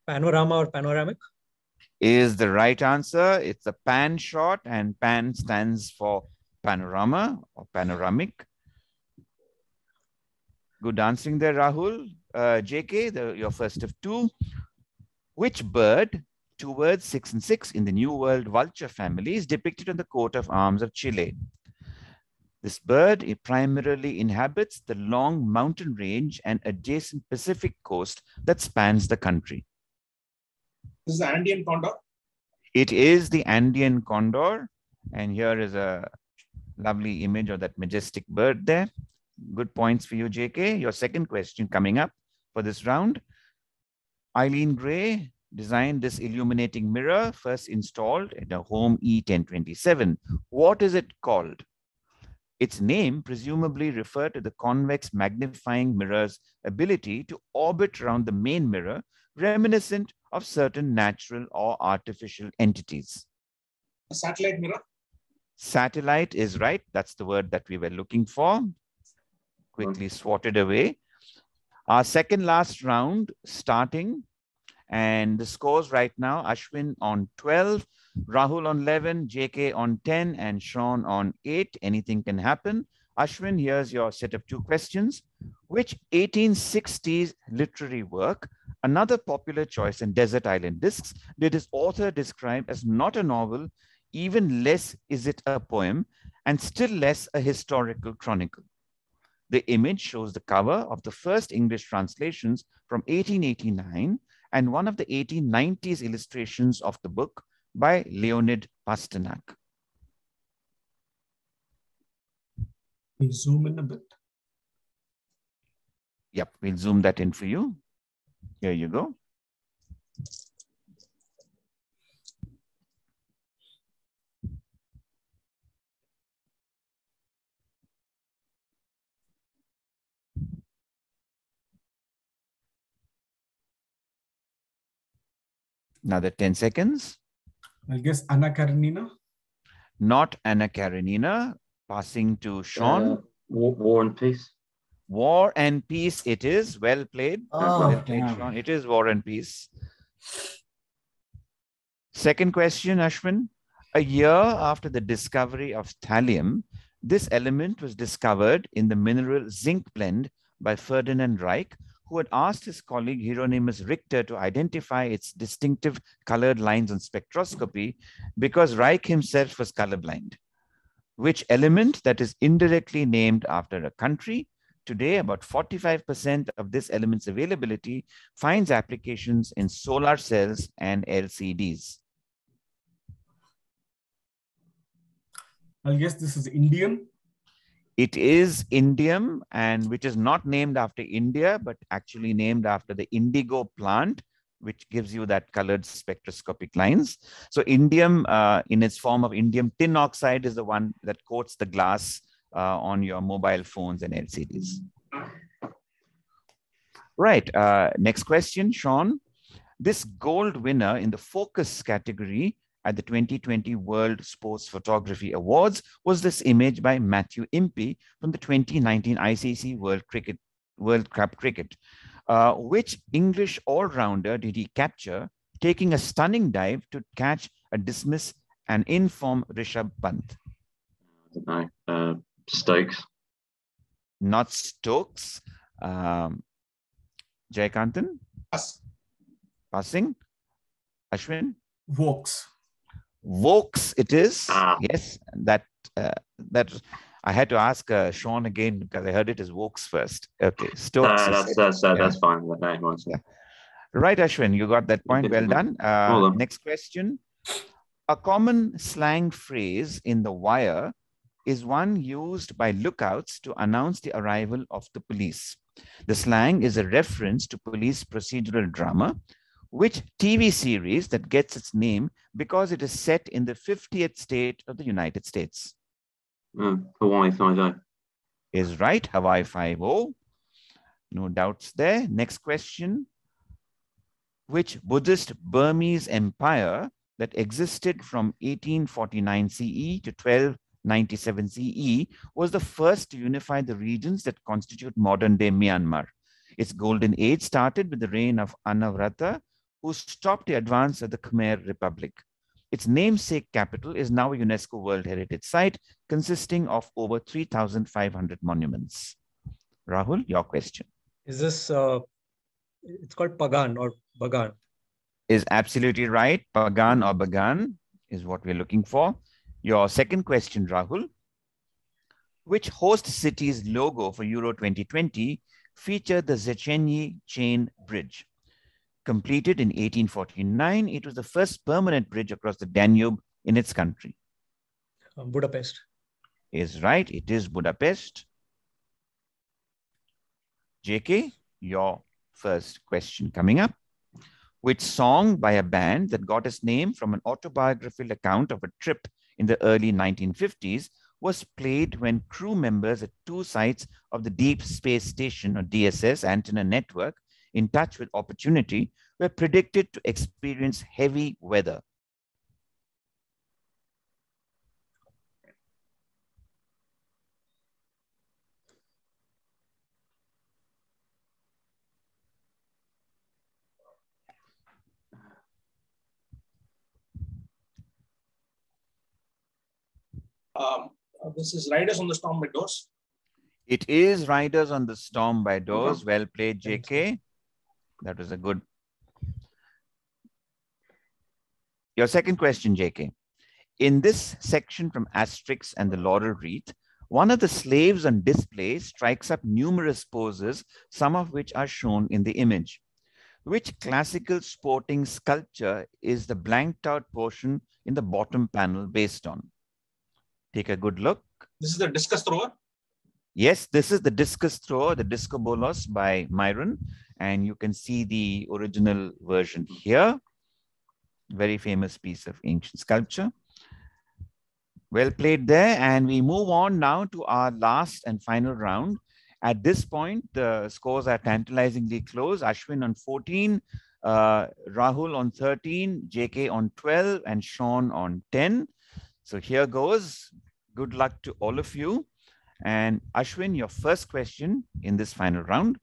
Panorama or panoramic? Is the right answer. It's a pan shot, and pan stands for panorama or panoramic. Good answering there, Rahul. JK, your first of two. Which bird, two words 6 and 6 in the New World vulture family, is depicted on the coat of arms of Chile? This bird, it primarily inhabits the long mountain range and adjacent Pacific coast that spans the country. This is the Andean condor. It is the Andean condor. And here is a lovely image of that majestic bird there. Good points for you, JK. Your second question coming up for this round. Eileen Gray designed this illuminating mirror, first installed at a home E1027. What is it called? Its name presumably referred to the convex magnifying mirror's ability to orbit around the main mirror, reminiscent of certain natural or artificial entities. A satellite mirror. Satellite is right. That's the word that we were looking for. Quickly swatted away. Our second last round starting. And the scores right now, Ashwin on 12, Rahul on 11, JK on 10, and Sean on 8. Anything can happen. Ashwin, here's your set of two questions. Which 1860s literary work, another popular choice in Desert Island Discs, did its author describe as not a novel, even less is it a poem, and still less a historical chronicle? The image shows the cover of the first English translations from 1889 and one of the 1890s illustrations of the book by Leonid Pasternak. We zoom in a bit. Yep, we'll zoom that in for you. Here you go. Another 10 seconds. I guess Anna Karenina. Not Anna Karenina. Passing to Sean. War and Peace. War and Peace it is. Well played. Oh, Well played, Sean. It is War and Peace. Second question, Ashwin. A year after the discovery of thallium, this element was discovered in the mineral zinc blende by Ferdinand Reich, who had asked his colleague Hieronymus Richter to identify its distinctive colored lines on spectroscopy because Reich himself was colorblind. Which element that is indirectly named after a country today about 45% of this element's availability finds applications in solar cells and LCDs? I'll guess this is indium. It is indium, and which is not named after India, but actually named after the indigo plant, which gives you that colored spectroscopic lines. So indium, in its form of indium tin oxide, is the one that coats the glass on your mobile phones and LCDs. Right. Next question, Sean. This gold winner in the focus category at the 2020 World Sports Photography Awards was this image by Matthew Impey from the 2019 ICC World Cup Cricket. Which English all-rounder did he capture, taking a stunning dive to catch a dismiss and in-form Rishabh Pant? I don't know. Stokes. Not Stokes. Jayakanthan? Pass. Passing? Ashwin? Vokes. Vokes it is. Ah. Yes, that I had to ask Sean again because I heard it as Vokes first. Okay, Stokes. That's fine. Yeah. Right, Ashwin, you got that point. Well done. Next question. A common slang phrase in The Wire is one used by lookouts to announce the arrival of the police. The slang is a reference to police procedural drama, which TV series that gets its name because it is set in the 50th state of the United States? Hawaii 5-0. Is right, Hawaii 5-0. No doubts there. Next question. Which Buddhist Burmese empire that existed from 1849 CE to 1297 CE was the first to unify the regions that constitute modern-day Myanmar? Its golden age started with the reign of Anavrata, who stopped the advance of the Khmer Republic. Its namesake capital is now a UNESCO World Heritage Site consisting of over 3,500 monuments. Rahul, your question. Is this, it's called Pagan or Bagan? Is absolutely right. Pagan or Bagan is what we're looking for. Your second question, Rahul. Which host city's logo for Euro 2020 featured the Zechenyi Chain Bridge? Completed in 1849, it was the first permanent bridge across the Danube in its country. Budapest. Is right. It is Budapest. JK, your first question coming up. Which song by a band that got its name from an autobiographical account of a trip in the early 1950s was played when crew members at two sites of the Deep Space Station or DSS antenna network in touch with opportunity were predicted to experience heavy weather? This is Riders on the Storm by Doors. It is Riders on the Storm by Doors. Well played, JK. That was a good. Your second question, JK. In this section from Asterix and the Laurel Wreath, one of the slaves on display strikes up numerous poses, some of which are shown in the image. Which classical sporting sculpture is the blanked out portion in the bottom panel based on? Take a good look. This is the discus thrower. Yes, this is the discus thrower, the Disco Bolos by Myron. And you can see the original version here. Very famous piece of ancient sculpture. Well played there. And we move on now to our last and final round. At this point, the scores are tantalizingly close. Ashwin on 14, Rahul on 13, JK on 12, and Sean on 10. So here goes. Good luck to all of you. And Ashwin, your first question in this final round.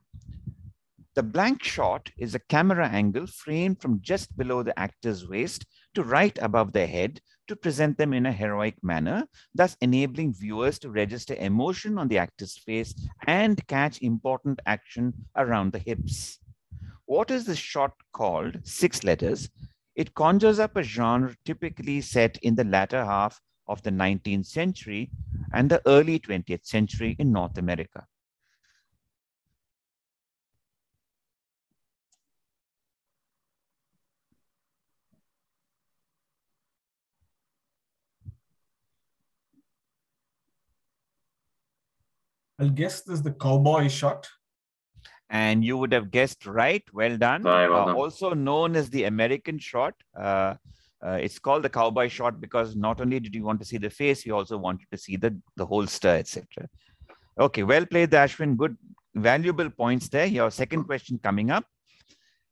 The blank shot is a camera angle framed from just below the actor's waist to right above their head to present them in a heroic manner, thus enabling viewers to register emotion on the actor's face and catch important action around the hips. What is the shot called? 6 letters. It conjures up a genre typically set in the latter half of the 19th century and the early 20th century in North America. I'll guess this is the cowboy shot. And you would have guessed right. Well done. Very well done. Also known as the American shot. It's called the cowboy shot because not only did you want to see the face, you also wanted to see the holster, etc. Okay, well played, Ashwin. Good, valuable points there. Your second question coming up.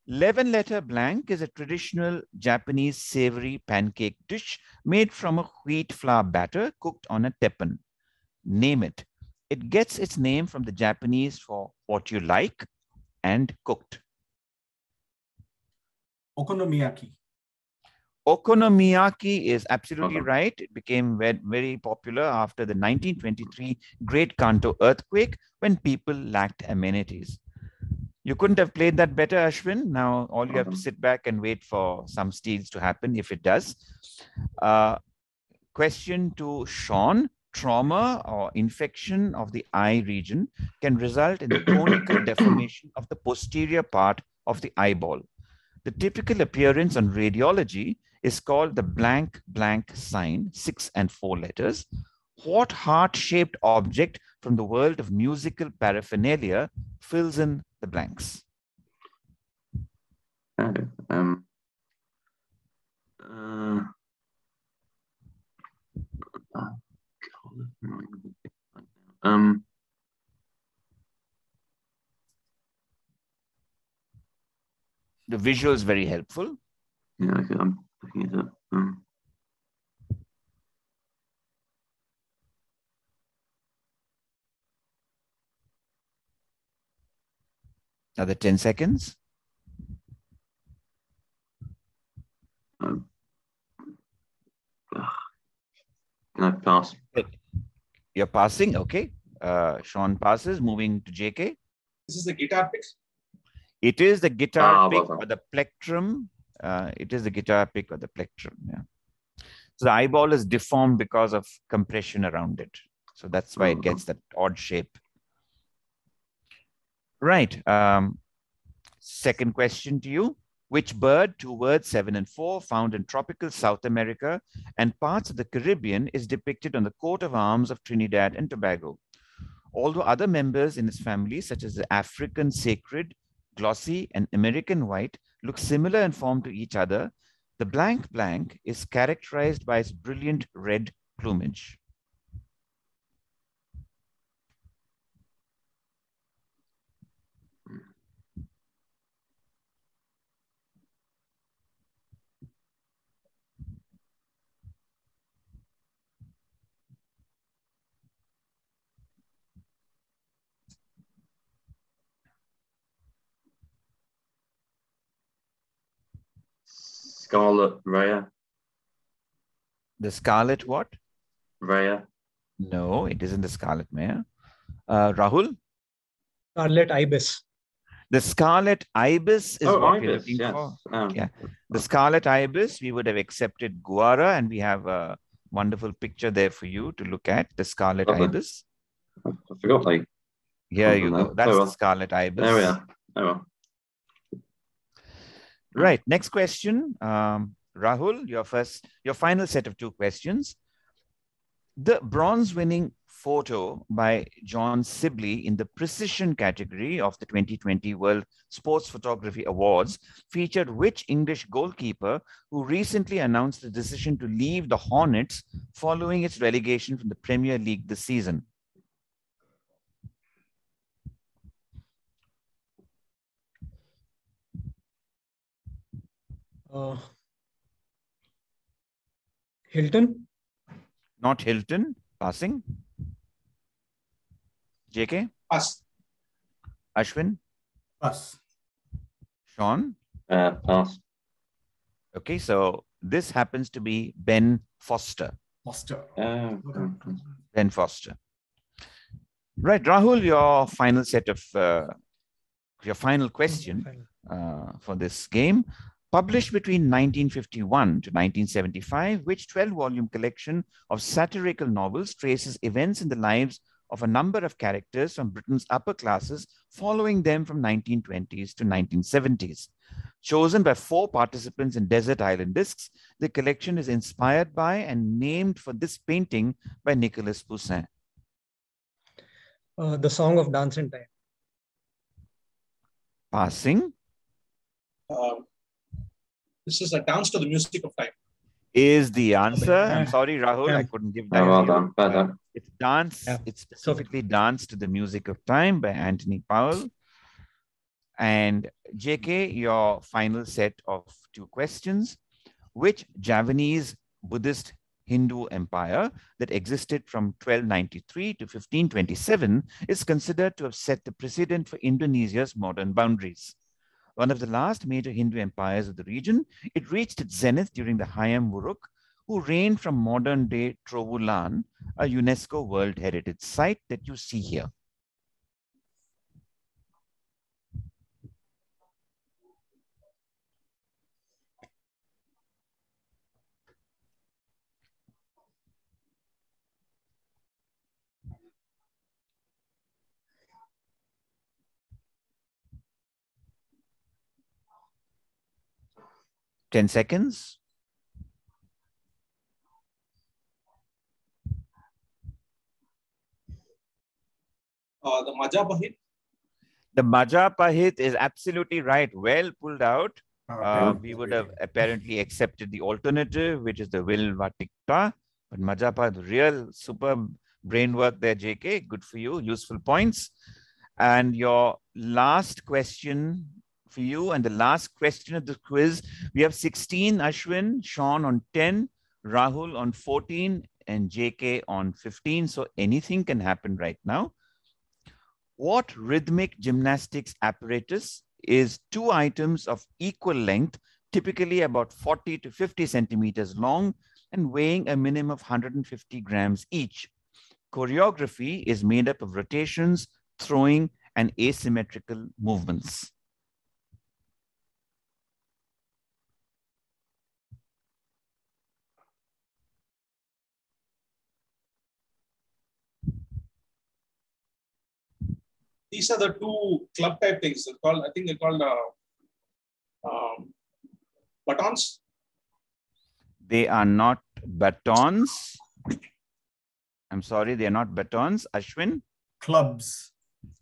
11-letter blank is a traditional Japanese savory pancake dish made from a wheat flour batter cooked on a teppan. Name it. It gets its name from the Japanese for what you like and cooked. Okonomiyaki. Okonomiyaki is absolutely right. It became very popular after the 1923 Great Kanto earthquake when people lacked amenities. You couldn't have played that better, Ashwin. Now all you have to sit back and wait for some steals to happen if it does. Question to Sean. Trauma or infection of the eye region can result in the conical deformation of the posterior part of the eyeball. The typical appearance on radiology is called the blank sign, 6 and 4 letters. What heart-shaped object from the world of musical paraphernalia fills in the blanks? The visual is very helpful. Yeah, I'm looking at it. Another 10 seconds. Can I pass? You're passing, okay. Sean passes, moving to JK. This is the guitar pick. It is the guitar pick well or the plectrum. It is the guitar pick or the plectrum. Yeah. So the eyeball is deformed because of compression around it. So that's why it gets that odd shape. Right. Second question to you. Which bird, 2 words, 7 and 4, found in tropical South America and parts of the Caribbean is depicted on the coat of arms of Trinidad and Tobago? Although other members in its family, such as the African sacred, glossy, and American white, look similar in form to each other, the blank is characterized by its brilliant red plumage. Scarlet Raya. The scarlet what? Raya. No, it isn't the scarlet mare. Rahul? Scarlet ibis. The scarlet ibis is what we're looking yes. for. Yeah, the scarlet ibis, we would have accepted guara, and we have a wonderful picture there for you to look at, the scarlet ibis. I forgot like. Here you go. That's the scarlet ibis. There we are. Oh, well. Right. Next question. Rahul, your final set of 2 questions. The bronze winning photo by John Sibley in the precision category of the 2020 World Sports Photography Awards featured which English goalkeeper who recently announced the decision to leave the Hornets following its relegation from the Premier League this season? Hilton? Not Hilton. Passing. JK? Pass. Ashwin? Pass. Sean? Pass. Okay, so this happens to be Ben Foster. Foster. Ben Foster. Right, Rahul, your final set of your final question for this game. Published between 1951 to 1975, which 12-volume collection of satirical novels traces events in the lives of a number of characters from Britain's upper classes following them from 1920s to 1970s. Chosen by 4 participants in Desert Island Discs, the collection is inspired by and named for this painting by Nicolas Poussin. The Song of Dance in Time. Passing This is a dance to the music of time. is the answer. I'm sorry, Rahul, I couldn't give that well to you. done. Well done. It's dance. Yeah. It's specifically Dance to the Music of Time by Anthony Powell. And JK, your final set of 2 questions. Which Javanese Buddhist Hindu empire that existed from 1293 to 1527 is considered to have set the precedent for Indonesia's modern boundaries? One of the last major Hindu empires of the region, it reached its zenith during the Hayam Wuruk, who reigned from modern-day Trowulan, a UNESCO World Heritage Site that you see here. Ten seconds. The Majapahit. The Majapahit is absolutely right. Well pulled out. Okay. We would have apparently accepted the alternative, which is the Vilvatikta. But Majapa, the real superb brain work there, JK. Good for you. Useful points. And your last question for you, and the last question of the quiz, we have 16, Ashwin, Sean on 10, Rahul on 14, and JK on 15. So anything can happen right now. What rhythmic gymnastics apparatus is 2 items of equal length, typically about 40 to 50 centimeters long, and weighing a minimum of 150 grams each? Choreography is made up of rotations, throwing, and asymmetrical movements. These are the 2 club type things. They're called, I think they're called batons. They are not batons. I'm sorry, they are not batons. Ashwin? Clubs.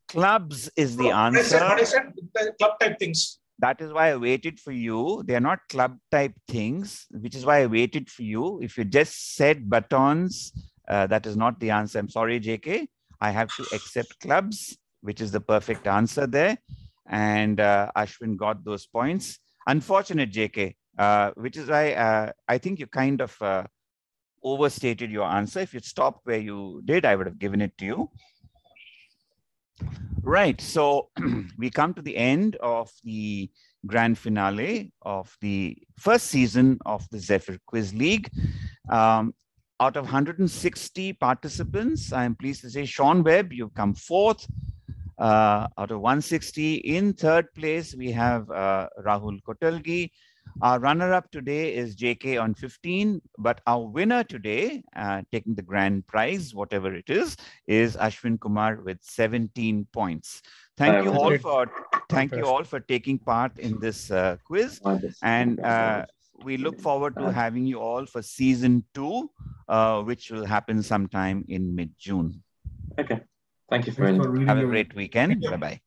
Clubs is the What I answer. said, the club type things. That is why I waited for you. They are not club type things, which is why I waited for you. If you just said batons, that is not the answer. I'm sorry, JK. I have to accept clubs, which is the perfect answer there. And Ashwin got those points. Unfortunate, JK, which is why I think you kind of overstated your answer. If you stopped where you did, I would have given it to you. Right, so we come to the end of the grand finale of the first season of the Zephyr Quiz League. Out of 160 participants, I'm pleased to say, Seoan Webb, you've come 4th. Out of 160, in 3rd place, we have Rahul Kottalgi. Our runner-up today is JK on 15, but our winner today, taking the grand prize, whatever it is Ashwin Kumar with 17 points. Thank you all for taking part in this quiz, and we look forward to having you all for season 2, which will happen sometime in mid-June. Okay. Thank you for Thanks for reading Have a your- great weekend. Bye-bye.